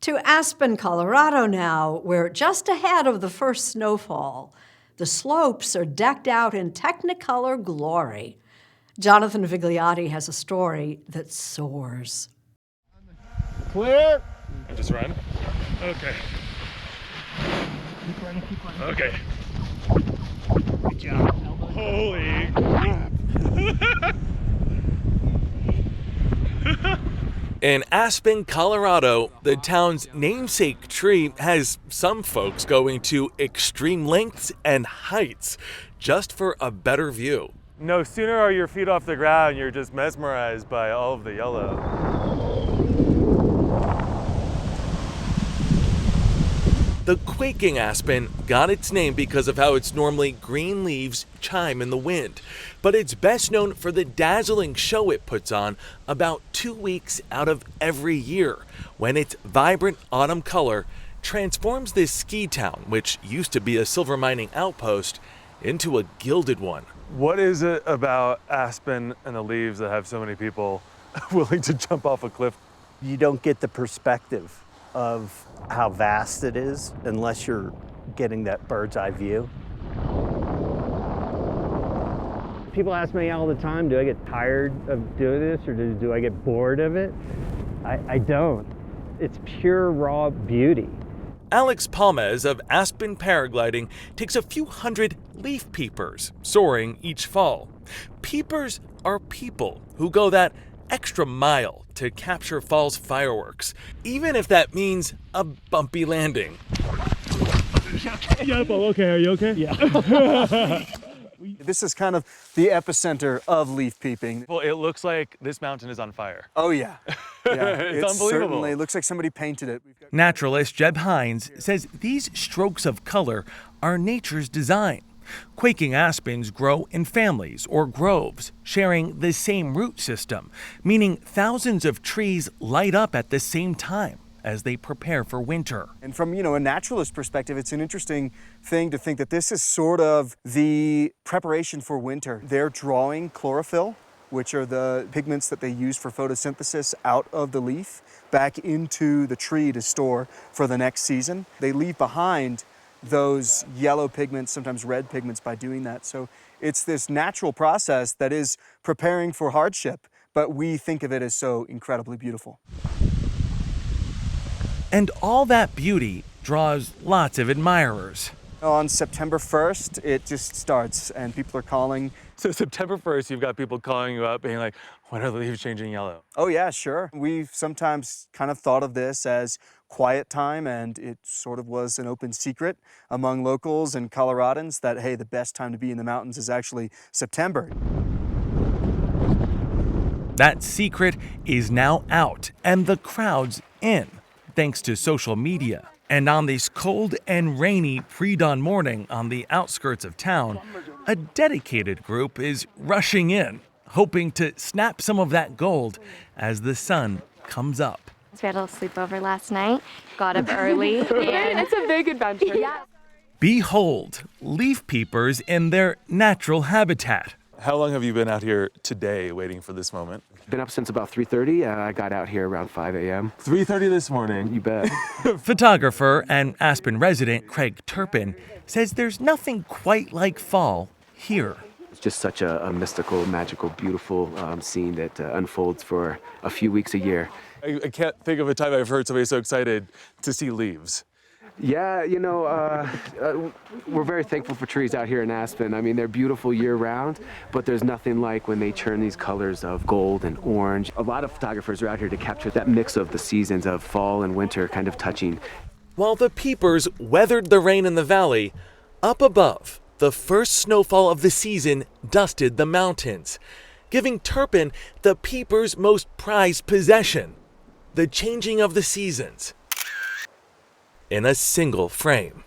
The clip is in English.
To Aspen, Colorado now, we're just ahead of the first snowfall. The slopes are decked out in Technicolor glory. Jonathan Vigliotti has a story that soars. Clear. And just run. Okay. Keep running, keep running. Okay. Good job. Holy crap. In Aspen, Colorado, the town's namesake tree has some folks going to extreme lengths and heights just for a better view. No sooner are your feet off the ground, you're just mesmerized by all of the yellow. The quaking aspen got its name because of how its normally green leaves chime in the wind, but it's best known for the dazzling show it puts on about 2 weeks out of every year, when its vibrant autumn color transforms this ski town, which used to be a silver mining outpost, into a gilded one. What is it about Aspen and the leaves that have so many people willing to jump off a cliff? You don't get the perspective of how vast it is unless you're getting that bird's eye view. People ask me all the time, do I get tired of doing this or do I get bored of it? I don't. It's pure raw beauty. Alex Palmez of Aspen Paragliding takes a few hundred leaf peepers soaring each fall. Peepers are people who go that extra mile to capture fall's fireworks, even if that means a bumpy landing. Yeah, okay. Are you okay? Yeah. This is kind of the epicenter of leaf peeping. Well, it looks like this mountain is on fire. Oh yeah. It's unbelievable. Certainly looks like somebody painted it. Naturalist Jeb Hines says these strokes of color are nature's design. Quaking aspens grow in families or groves, sharing the same root system, meaning thousands of trees light up at the same time as they prepare for winter. And from, a naturalist perspective, it's an interesting thing to think that this is sort of the preparation for winter. They're drawing chlorophyll, which are the pigments that they use for photosynthesis, out of the leaf back into the tree to store for the next season. They leave behind those yellow pigments, sometimes red pigments, by doing that. So it's this natural process that is preparing for hardship, but we think of it as so incredibly beautiful. And all that beauty draws lots of admirers. On September 1st, it just starts and people are calling. So September 1st, you've got people calling you up being like, when are the leaves changing yellow? Oh yeah, sure. We've sometimes kind of thought of this as quiet time, and it sort of was an open secret among locals and Coloradans that, hey, the best time to be in the mountains is actually September. That secret is now out and the crowd's in, thanks to social media. And on this cold and rainy pre-dawn morning on the outskirts of town, a dedicated group is rushing in, hoping to snap some of that gold as the sun comes up. We had a little sleepover last night, got up early, and it's a big adventure. Yeah. Behold, leaf peepers in their natural habitat. How long have you been out here today waiting for this moment? Been up since about 3:30. I got out here around 5 a.m. 3:30 this morning. You bet. Photographer and Aspen resident Craig Turpin says there's nothing quite like fall here. It's just such a mystical, magical, beautiful scene that unfolds for a few weeks a year. I can't think of a time I've heard somebody so excited to see leaves. Yeah, we're very thankful for trees out here in Aspen. I mean, they're beautiful year-round, but there's nothing like when they turn these colors of gold and orange. A lot of photographers are out here to capture that mix of the seasons of fall and winter kind of touching. While the peepers weathered the rain in the valley, up above, the first snowfall of the season dusted the mountains, giving Turpin the peepers' most prized possession, the changing of the seasons, in a single frame.